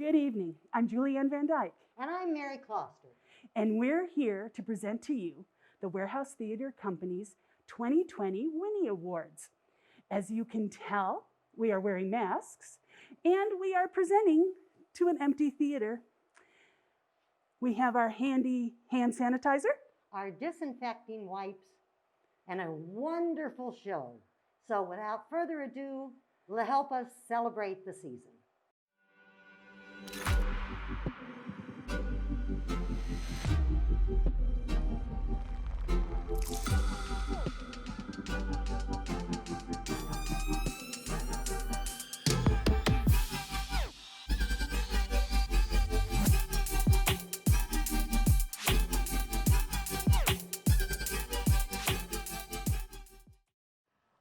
Good evening. I'm Julianne Van Dyke, And I'm Mary Closter. and we're here to present to you the Warehouse Theater Company's 2020 Winnie Awards. As you can tell, we are wearing masks, and we are presenting to an empty theater. We have our handy hand sanitizer, Our disinfecting wipes, and a wonderful show. So without further ado, help us celebrate the season.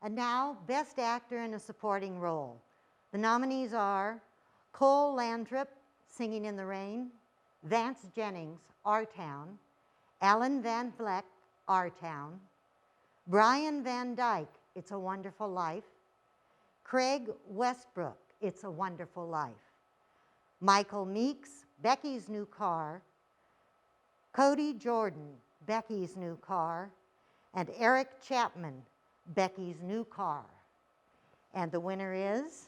And now, Best Actor in a Supporting Role. The nominees are Cole Landrip, Singing in the Rain, Vance Jennings, Our Town, Alan Van Vleck, Our Town, Brian Van Dyke, It's a Wonderful Life, Craig Westbrook, It's a Wonderful Life, Michael Meeks, Becky's New Car, Cody Jordan, Becky's New Car, and Eric Chapman, Becky's New Car. And the winner is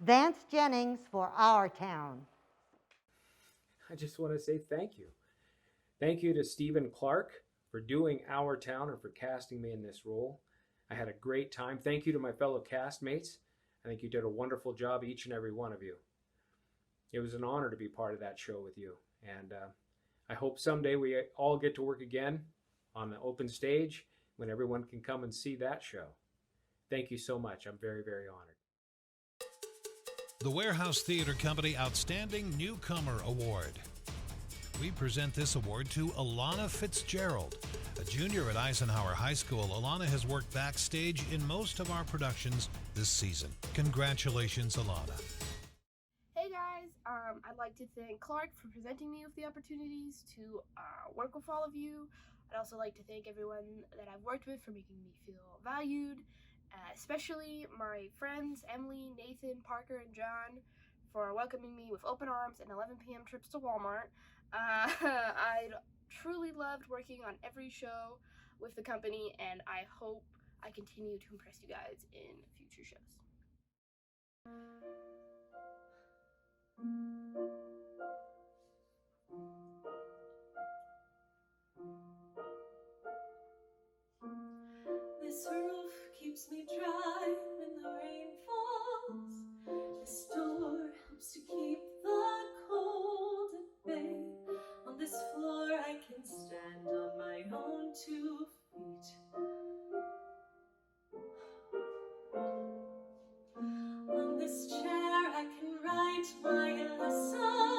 Vance Jennings for Our Town. I just want to say thank you. Thank you to Stephen Clark for doing Our Town and for casting me in this role. I had a great time. Thank you to my fellow castmates. I think you did a wonderful job, each and every one of you. It was an honor to be part of that show with you. And I hope someday we all get to work again on the open stage when everyone can come and see that show. Thank you so much. I'm very, very honored. The Warehouse Theater Company Outstanding Newcomer Award. We present this award to Alana Fitzgerald. A junior at Eisenhower High School, Alana has worked backstage in most of our productions this season. Congratulations, Alana. Hey guys, I'd like to thank Clark for presenting me with the opportunities to work with all of you. I'd also like to thank everyone that I've worked with for making me feel valued, especially my friends Emily, Nathan, Parker, and John for welcoming me with open arms and 11 p.m. trips to Walmart. I truly loved working on every show with the company, and I hope I continue to impress you guys in future shows. This roof keeps me dry when the rain falls. This door helps to keep the cold at bay. On this floor I can stand on my own 2 feet. On this chair I can write my endless song.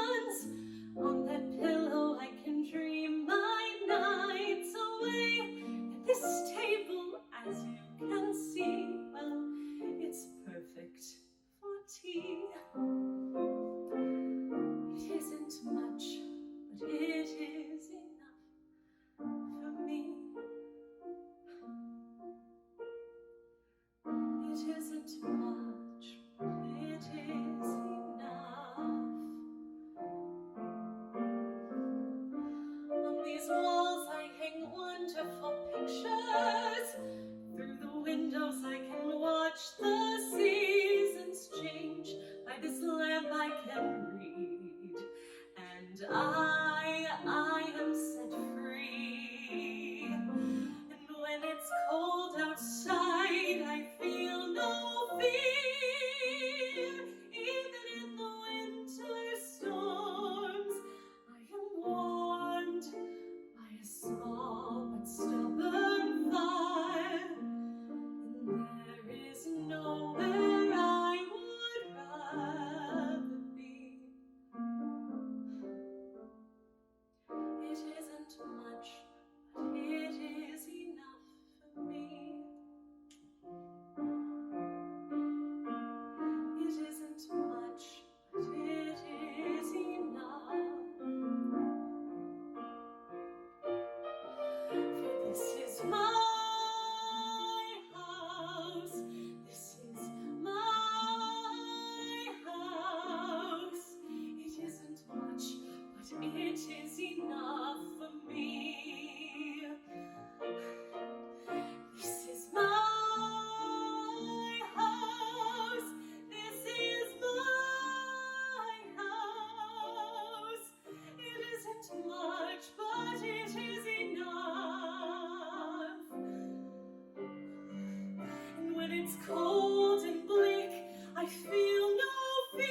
it's cold and bleak, I feel no fear,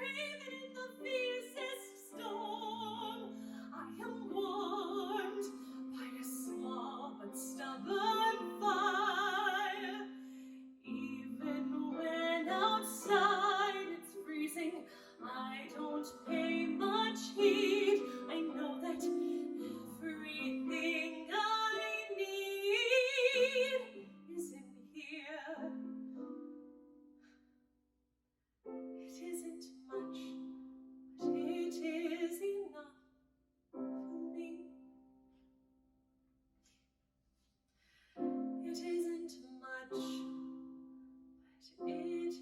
even in the fiercest storm. I am warmed by a small but stubborn fire. Even when outside it's freezing, I don't pay much heed. I know that everything I need is in here. It isn't much, but it is enough for me. It isn't much, but it is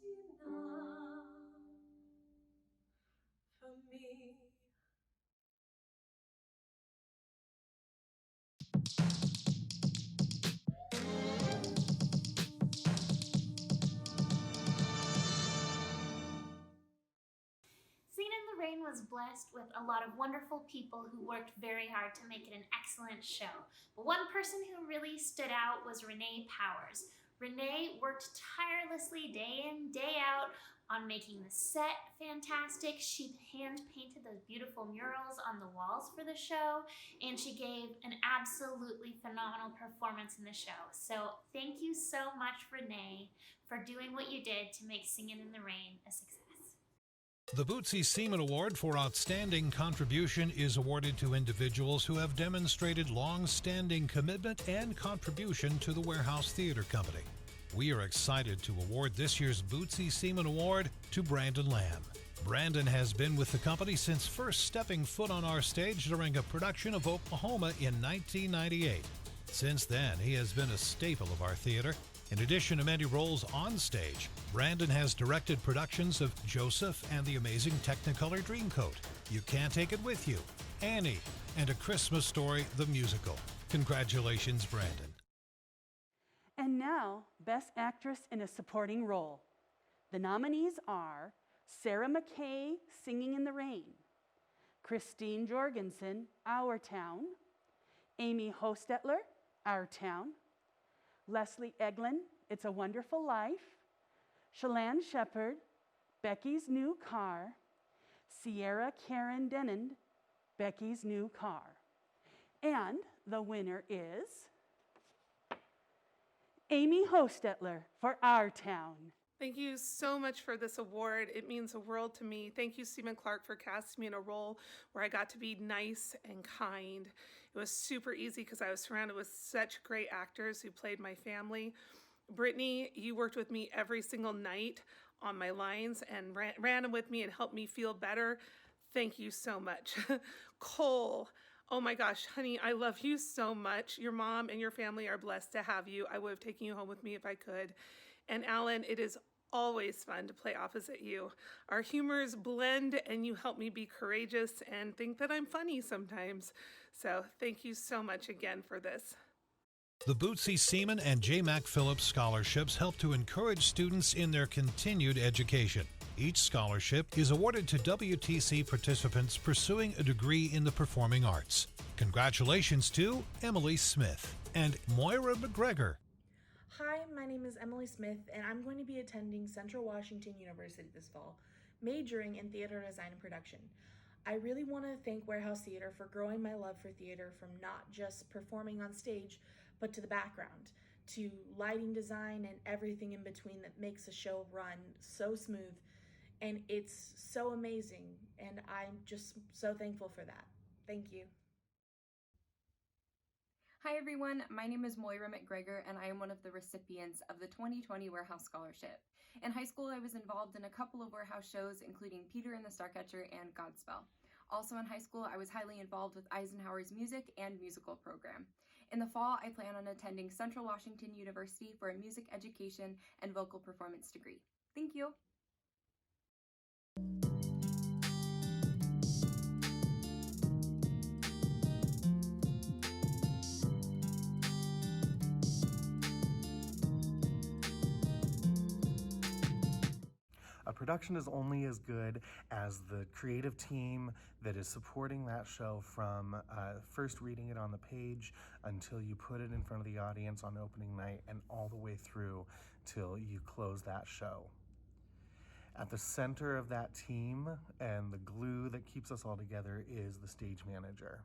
enough for me. Singing in the Rain was blessed with a lot of wonderful people who worked very hard to make it an excellent show. But one person who really stood out was Renee Powers. Renee worked tirelessly day in, day out on making the set fantastic. She hand-painted those beautiful murals on the walls for the show, and she gave an absolutely phenomenal performance in the show. So thank you so much, Renee, for doing what you did to make Singing in the Rain a success. The Bootsy Seaman Award for Outstanding Contribution is awarded to individuals who have demonstrated long-standing commitment and contribution to the Warehouse Theater Company. We are excited to award this year's Bootsy Seaman Award to Brandon Lamb. Brandon has been with the company since first stepping foot on our stage during a production of Oklahoma in 1998. Since then, he has been a staple of our theater. In addition to many roles on stage, Brandon has directed productions of Joseph and the Amazing Technicolor Dreamcoat, You Can't Take It With You, Annie, and A Christmas Story, the musical. Congratulations, Brandon. And now, Best Actress in a Supporting Role. The nominees are Sarah McKay, Singing in the Rain; Christine Jorgensen, Our Town; Amy Hostetler, Our Town; Leslie Eglin, It's a Wonderful Life; Shalane Shepard, Becky's New Car; Sierra Karen Denand, Becky's New Car. And the winner is Amy Hostetler for Our Town. Thank you so much for this award. It means the world to me. Thank you, Stephen Clark, for casting me in a role where I got to be nice and kind. It was super easy because I was surrounded with such great actors who played my family. Brittany, you worked with me every single night on my lines and ran with me and helped me feel better. Thank you so much. Cole, oh my gosh, honey, I love you so much. Your mom and your family are blessed to have you. I would have taken you home with me if I could. And Alan, it is always fun to play opposite you. Our humors blend and you help me be courageous and think that I'm funny sometimes. So thank you so much again for this. The Bootsy Seaman and J. Mac Phillips scholarships help to encourage students in their continued education. Each scholarship is awarded to WTC participants pursuing a degree in the performing arts. Congratulations to Emily Smith and Moira McGregor. Hi, my name is Emily Smith, and I'm going to be attending Central Washington University this fall, majoring in theater design and production. I really want to thank Warehouse Theater for growing my love for theater from not just performing on stage, but to the background, to lighting design and everything in between that makes a show run so smooth. And it's so amazing, and I'm just so thankful for that. Thank you. Hi everyone, my name is Moira McGregor and I am one of the recipients of the 2020 Warehouse Scholarship. In high school, I was involved in a couple of Warehouse shows, including Peter and the Starcatcher and Godspell. Also in high school, I was highly involved with Eisenhower's music and musical program. In the fall, I plan on attending Central Washington University for a music education and vocal performance degree. Thank you. A production is only as good as the creative team that is supporting that show from first reading it on the page until you put it in front of the audience on opening night and all the way through till you close that show. At the center of that team and the glue that keeps us all together is the stage manager.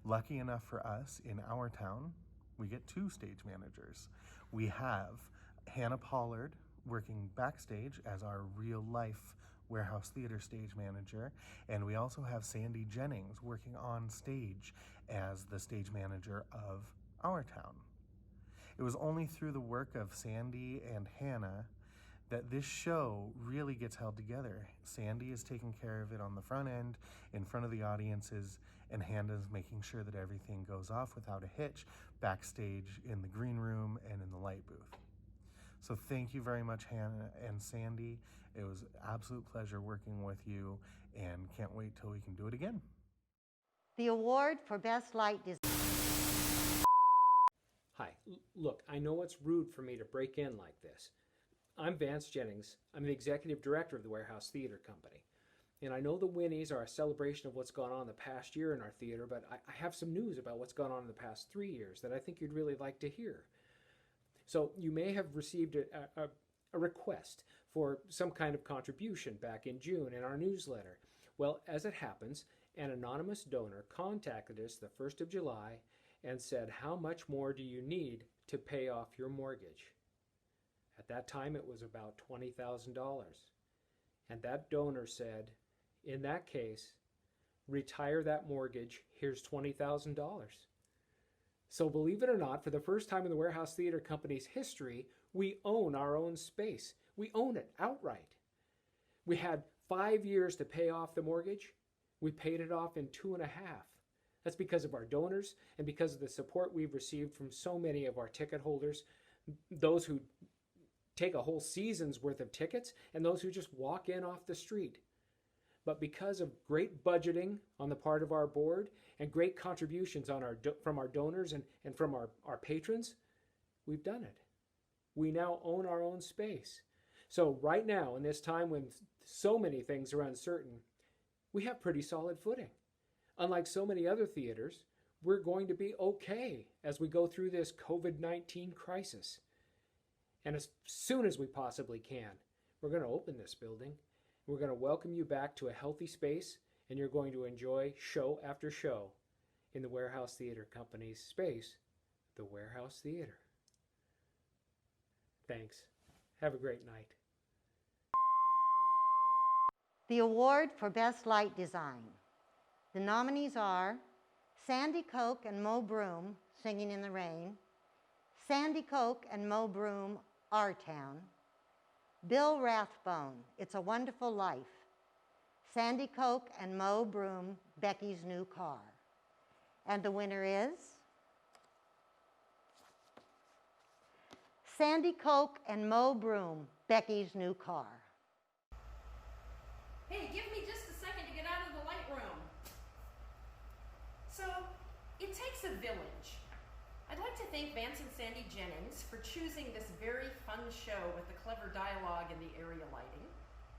Lucky enough for us in our town, we get 2 stage managers. We have Hannah Pollard working backstage as our real life Warehouse Theater stage manager, and we also have Sandy Jennings working on stage as the stage manager of our town. It was only through the work of Sandy and Hannah that this show really gets held together. Sandy is taking care of it on the front end, in front of the audiences, and Hannah's making sure that everything goes off without a hitch backstage in the green room and in the light booth. So thank you very much, Hannah and Sandy. It was an absolute pleasure working with you, and can't wait till we can do it again. The award for Best Light Design. Hi, look, I know it's rude for me to break in like this. I'm Vance Jennings. I'm the executive director of the Warehouse Theater Company. And I know the Winnies are a celebration of what's gone on the past year in our theater, but I have some news about what's gone on in the past 3 years that I think you'd really like to hear. So you may have received a request for some kind of contribution back in June in our newsletter. Well, as it happens, an anonymous donor contacted us the 1st of July and said, "How much more do you need to pay off your mortgage?" At that time, it was about $20,000. And that donor said, in that case, retire that mortgage, here's $20,000. So believe it or not, for the first time in the Warehouse Theater Company's history, we own our own space. We own it outright. We had 5 years to pay off the mortgage. We paid it off in 2.5. That's because of our donors and because of the support we've received from so many of our ticket holders, those who take a whole season's worth of tickets and those who just walk in off the street. But because of great budgeting on the part of our board and great contributions from our donors and from our patrons, we've done it. We now own our own space. So right now, in this time when so many things are uncertain, we have pretty solid footing. Unlike so many other theaters, we're going to be okay as we go through this COVID-19 crisis. And as soon as we possibly can, we're going to open this building. We're going to welcome you back to a healthy space, and you're going to enjoy show after show in the Warehouse Theater Company's space, the Warehouse Theater. Thanks. Have a great night. The award for Best Light Design. The nominees are Sandy Koch and Mo Broom, Singing in the Rain, Sandy Koch and Mo Broom, Our Town, Bill Rathbone, It's a Wonderful Life, Sandy Koch and Mo Broom, Becky's New Car. And the winner is Sandy Koch and Mo Broom, Becky's New Car. Hey, give me just a second to get out of the light room. So, it takes a village. I'd like to thank Vance and Sandy Jennings for choosing this very fun show with the clever dialogue and the area lighting.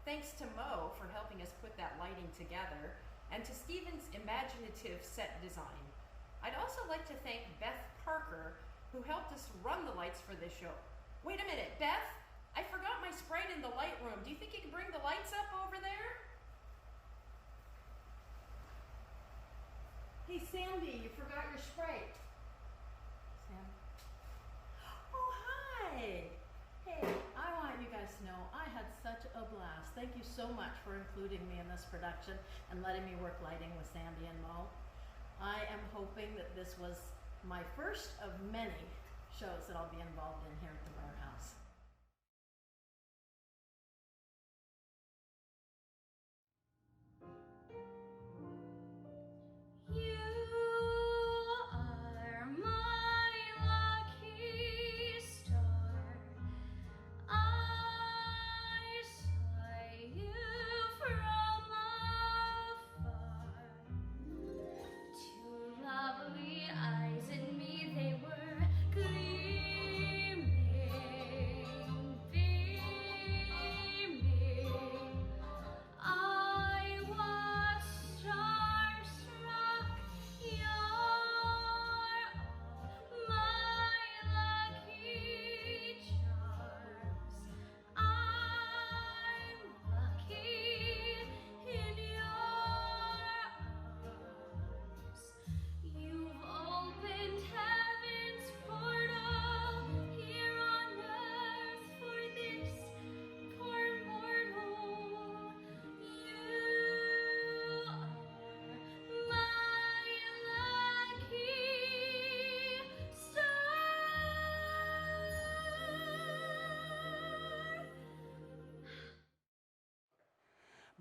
Thanks to Mo for helping us put that lighting together, and to Steven's imaginative set design. I'd also like to thank Beth Parker, who helped us run the lights for this show. Wait a minute, Beth? I forgot my Sprite in the light room. Do you think you can bring the lights up over there? Hey, Sandy, you forgot your Sprite. Sam? Oh, hi! Hey, I want you guys to know I had such a blast. Thank you so much for including me in this production and letting me work lighting with Sandy and Mo. I am hoping that this was my first of many shows that I'll be involved in here at the Warehouse. You are my lucky star. I saw you from afar. Two lovely eyes in me, they were gleaming.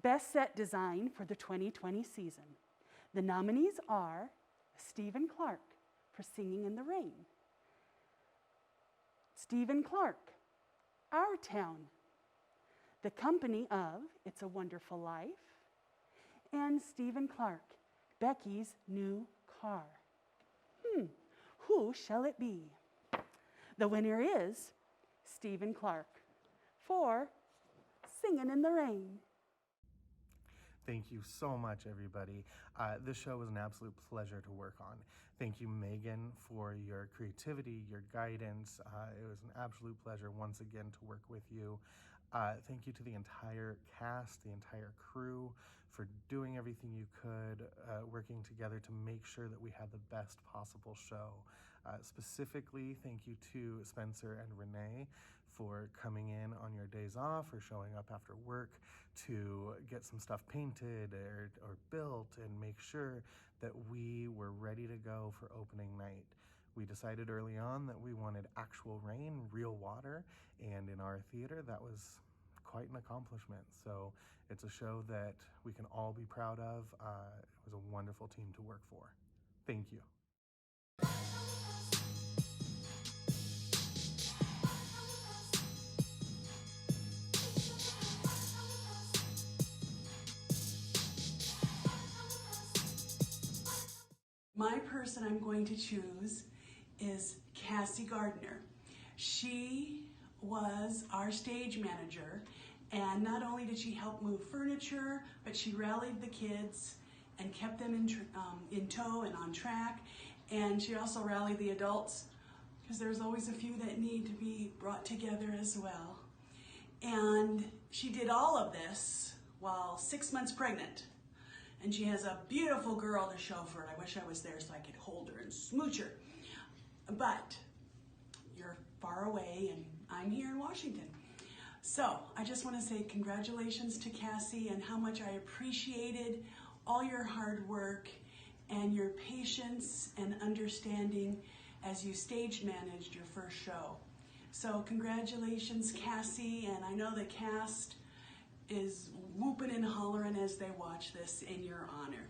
Best Set Design for the 2020 season. The nominees are Stephen Clark for Singing in the Rain, Stephen Clark, Our Town, The Company of It's a Wonderful Life, and Stephen Clark, Becky's New Car. Who shall it be? The winner is Stephen Clark for Singing in the Rain. Thank you so much, everybody. This show was an absolute pleasure to work on. Thank you, Megan, for your creativity, your guidance. It was an absolute pleasure once again to work with you. Thank you to the entire cast, the entire crew, for doing everything you could, working together to make sure that we had the best possible show. Specifically, thank you to Spencer and Renee for coming in on your days off or showing up after work to get some stuff painted or built and make sure that we were ready to go for opening night. We decided early on that we wanted actual rain, real water, and in our theater that was quite an accomplishment. So it's a show that we can all be proud of. It was a wonderful team to work for. Thank you. My person I'm going to choose is Cassie Gardner. She was our stage manager, and not only did she help move furniture, but she rallied the kids and kept them in tow and on track. And she also rallied the adults, because there's always a few that need to be brought together as well. And she did all of this while 6 months pregnant. And she has a beautiful girl to show for it. I wish I was there so I could hold her and smooch her. But you're far away and I'm here in Washington. So I just want to say congratulations to Cassie and how much I appreciated all your hard work and your patience and understanding as you stage managed your first show. So congratulations, Cassie, and I know the cast is whooping and hollering as they watch this in your honor.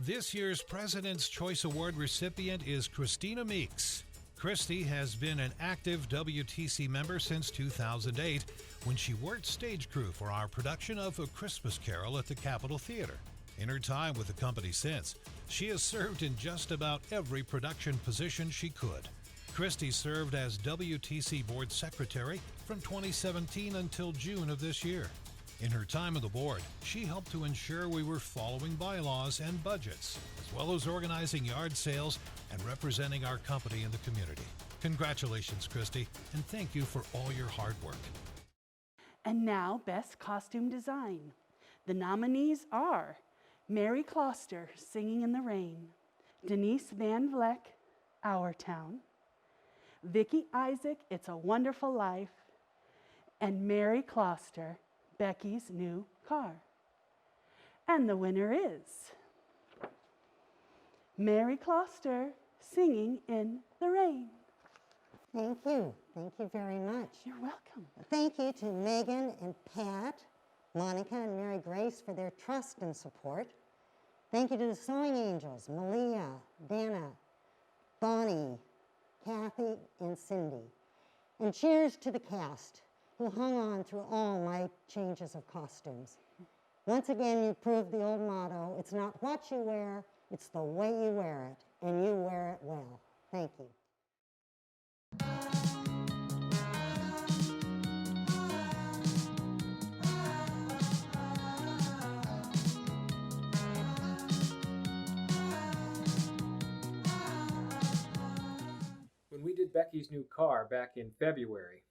This year's President's Choice Award recipient is Christina Meeks. Christy has been an active WTC member since 2008 when she worked stage crew for our production of A Christmas Carol at the Capitol Theater. In her time with the company since, she has served in just about every production position she could. Christy served as WTC Board Secretary from 2017 until June of this year. In her time on the board, she helped to ensure we were following bylaws and budgets, as well as organizing yard sales and representing our company in the community. Congratulations, Christy, and thank you for all your hard work. And now, Best Costume Design. The nominees are Mary Closter, Singing in the Rain, Denise Van Vleck, Our Town, Vicki Isaac, It's a Wonderful Life, and Mary Closter, Becky's New Car. And the winner is Mary Closter, Singing in the Rain. Thank you. Thank you very much. You're welcome. Thank you to Megan and Pat, Monica and Mary Grace for their trust and support. Thank you to the Sewing Angels, Malia, Dana, Bonnie, Kathy, and Cindy. And cheers to the cast who hung on through all my changes of costumes. Once again, you proved the old motto, it's not what you wear, it's the way you wear it, and you wear it well. Thank you. When we did Becky's New Car back in February,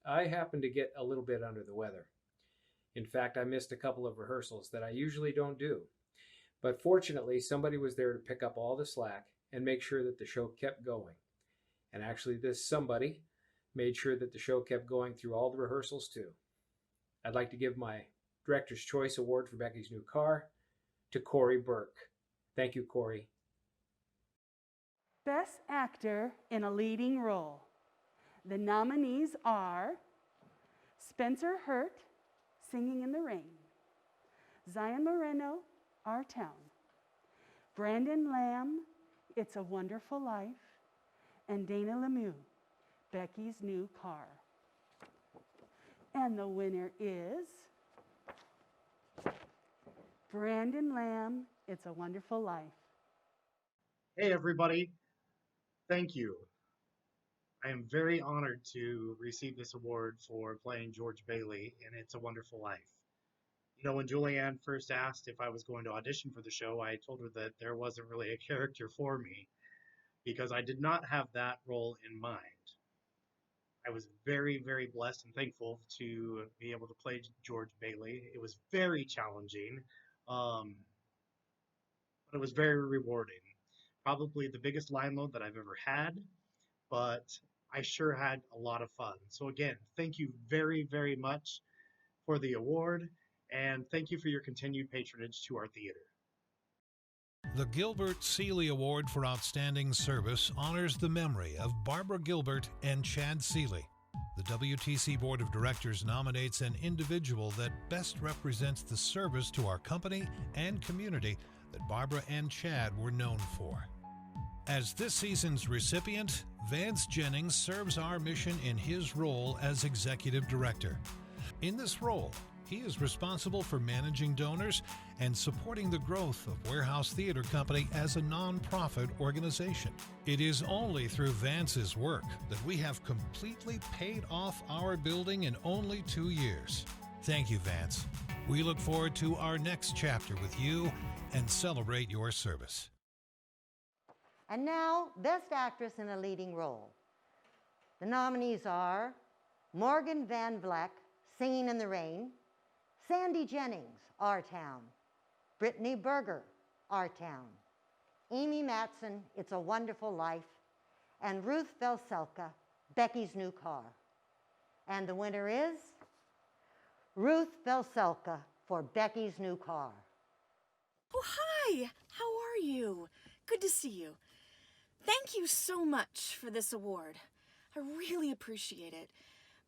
I happened to get a little bit under the weather. In fact, I missed a couple of rehearsals that I usually don't do. But fortunately, somebody was there to pick up all the slack and make sure that the show kept going. And actually, this somebody made sure that the show kept going through all the rehearsals too. I'd like to give my Director's Choice Award for Becky's New Car to Corey Burke. Thank you, Corey. Best Actor in a Leading Role. The nominees are Spencer Hurt, Singing in the Rain. Zion Moreno, Our Town. Brandon Lamb, It's a Wonderful Life. And Dana Lemieux, Becky's New Car. And the winner is Brandon Lamb, It's a Wonderful Life. Hey everybody, thank you. I am very honored to receive this award for playing George Bailey in It's a Wonderful Life. You know, when Julianne first asked if I was going to audition for the show, I told her that there wasn't really a character for me because I did not have that role in mind. I was very, very blessed and thankful to be able to play George Bailey. It was very challenging, but it was very rewarding. Probably the biggest line load that I've ever had, but I sure had a lot of fun. So again, thank you very, very much for the award, and thank you for your continued patronage to our theater. The Gilbert Seeley Award for Outstanding Service honors the memory of Barbara Gilbert and Chad Seeley. The WTC Board of Directors nominates an individual that best represents the service to our company and community that Barbara and Chad were known for. As this season's recipient, Vance Jennings serves our mission in his role as Executive Director. In this role, he is responsible for managing donors and supporting the growth of Warehouse Theater Company as a nonprofit organization. It is only through Vance's work that we have completely paid off our building in only 2 years. Thank you, Vance. We look forward to our next chapter with you and celebrate your service. And now, Best Actress in a Leading Role. The nominees are Morgan Van Vleck, Singing in the Rain, Sandy Jennings, Our Town, Brittany Berger, Our Town, Amy Matson, It's a Wonderful Life, and Ruth Velselka, Becky's New Car. And the winner is Ruth Velselka for Becky's New Car. Oh, hi! How are you? Good to see you. Thank you so much for this award. I really appreciate it.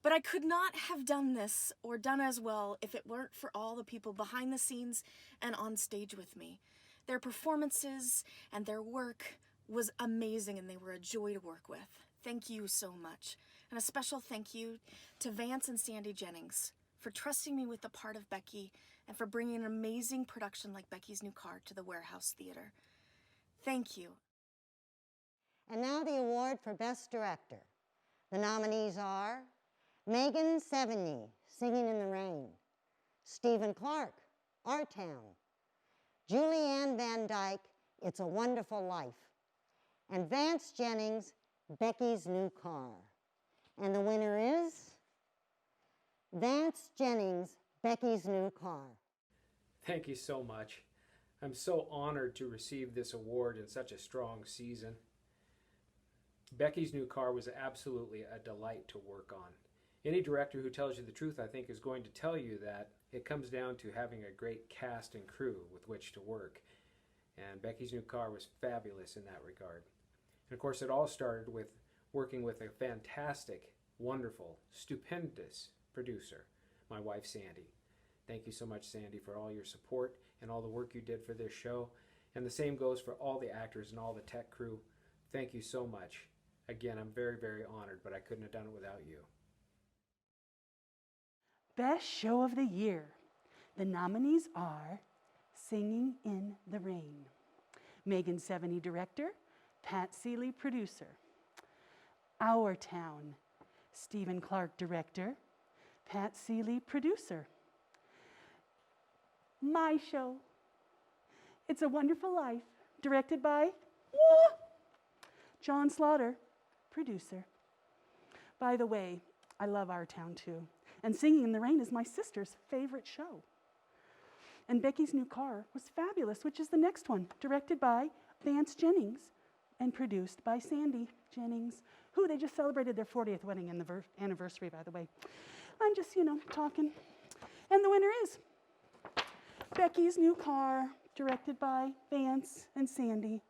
But I could not have done this or done as well if it weren't for all the people behind the scenes and on stage with me. Their performances and their work was amazing, and they were a joy to work with. Thank you so much. And a special thank you to Vance and Sandy Jennings for trusting me with the part of Becky and for bringing an amazing production like Becky's New Car to the Warehouse Theater. Thank you. And now the award for Best Director. The nominees are Megan Sevigny, Singing in the Rain, Stephen Clark, Our Town, Julianne Van Dyke, It's a Wonderful Life, and Vance Jennings, Becky's New Car. And the winner is Vance Jennings, Becky's New Car. Thank you so much. I'm so honored to receive this award in such a strong season. Becky's New Car was absolutely a delight to work on. Any director who tells you the truth, I think, is going to tell you that it comes down to having a great cast and crew with which to work. And Becky's New Car was fabulous in that regard. And of course, it all started with working with a fantastic, wonderful, stupendous producer, my wife, Sandy. Thank you so much, Sandy, for all your support and all the work you did for this show. And the same goes for all the actors and all the tech crew. Thank you so much. Again, I'm very, very honored, but I couldn't have done it without you. Best Show of the Year. The nominees are Singing in the Rain, Megan Sevigny, director, Pat Seeley, producer. Our Town, Stephen Clark, director, Pat Seeley, producer. My Show, It's a Wonderful Life, directed by John Slaughter, producer. By the way, I love Our Town too. And Singing in the Rain is my sister's favorite show. And Becky's New Car was fabulous, which is the next one, directed by Vance Jennings and produced by Sandy Jennings, who they just celebrated their 40th wedding anniversary, by the way. I'm just, talking. And the winner is Becky's New Car, directed by Vance and Sandy.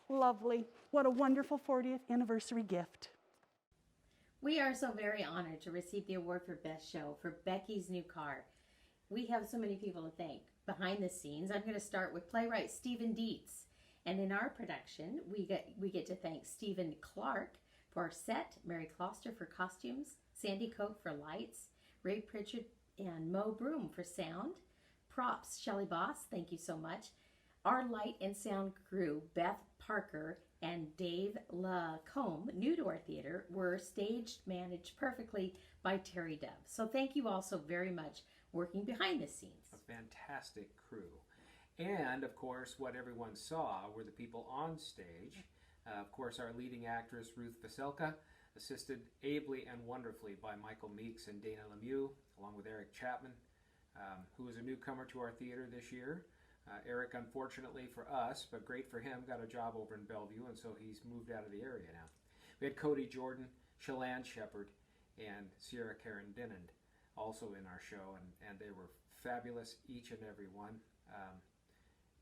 Lovely. What a wonderful 40th anniversary gift. We are so very honored to receive the award for Best Show for Becky's New Car. we have so many people to thank. Behind the scenes, I'm going to start with playwright Stephen Dietz. And in our production, we get to thank Stephen Clark for our set, Mary Closter for costumes, Sandy Coke for lights, Ray Pritchard and Mo Broom for sound, props, Shelley Boss, thank you so much. Our light and sound crew, Beth Parker and Dave Lacombe, new to our theater, were staged managed perfectly by Terry Dove. So thank you all so very much working behind the scenes. A fantastic crew. And, of course, what everyone saw were the people on stage. Of course, our leading actress, Ruth Veselka, assisted ably and wonderfully by Michael Meeks and Dana Lemieux, along with Eric Chapman, who is a newcomer to our theater this year. Eric, unfortunately for us, but great for him, got a job over in Bellevue, and so he's moved out of the area now. We had Cody Jordan, Shalane Shepard, and Sierra Karen Dinand also in our show, and they were fabulous, each and every one.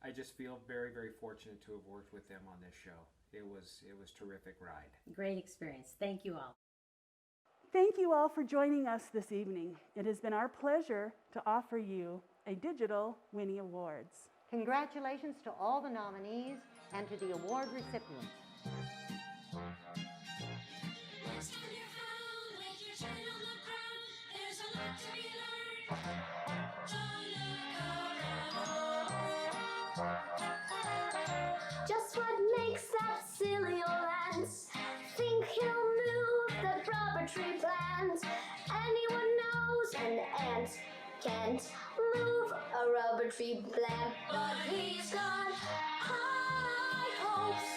I just feel very, very fortunate to have worked with them on this show. It was terrific ride. Great experience. Thank you all. Thank you all for joining us this evening. It has been our pleasure to offer you a digital Winnie Awards. Congratulations to all the nominees and to the award recipients. Just what makes that silly old ant think he'll move that rubber tree plant? Anyone knows an ant can't move a rubber tree plant, but he's got high hopes.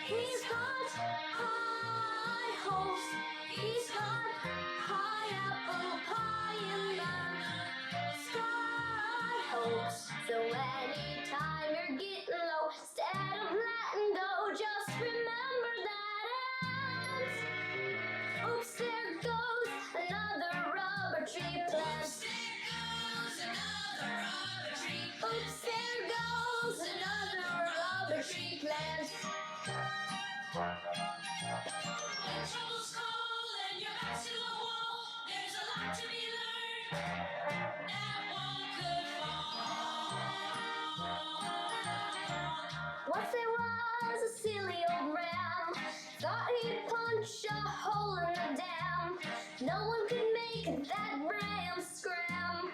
He's got high hopes. He's got high apple pie in the sky hopes. So anytime you're getting low, instead of letting go, just remember that ant. Oops, there goes another rubber tree plant. Oops, there goes another rubber tree plant. When troubles call and your back's to the wall, there's a lot to be learned. That one could fall. Once there was a silly old ram, thought he'd punch a hole in the dam. No one could make that ram scram.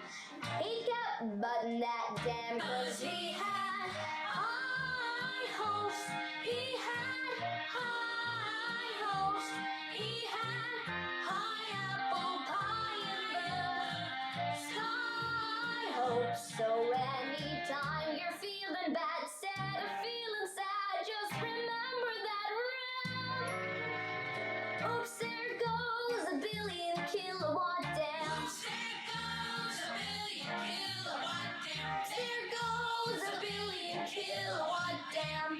He kept butting that dam, 'cause he had high hopes. He had high hopes. He had high apple pie in the sky hopes. So anytime you're feeling bad, instead of feeling sad, just remember that ram. Oops, there goes a billion kilowatt dam. Oops, there goes a billion kilowatt dam. There goes a billion kilowatt dam.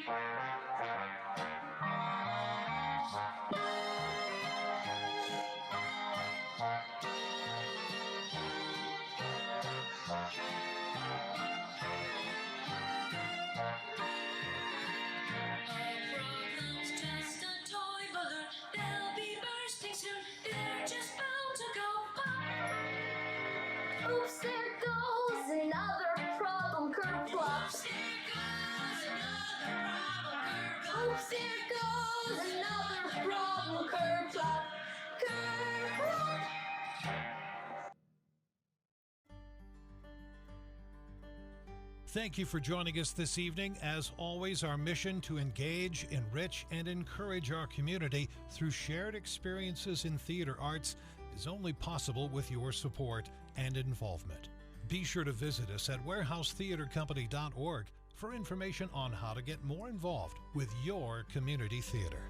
Problem's just a toy balloon. They'll be bursting soon. They're just bound to go by. Oops, there goes another problem kerplop. Oops, there goes another problem kerplop. Oops, there goes another problem kerplop. Kerplop. Thank you for joining us this evening. As always, our mission to engage, enrich, and encourage our community through shared experiences in theater arts is only possible with your support and involvement. Be sure to visit us at warehousetheatercompany.org for information on how to get more involved with your community theater.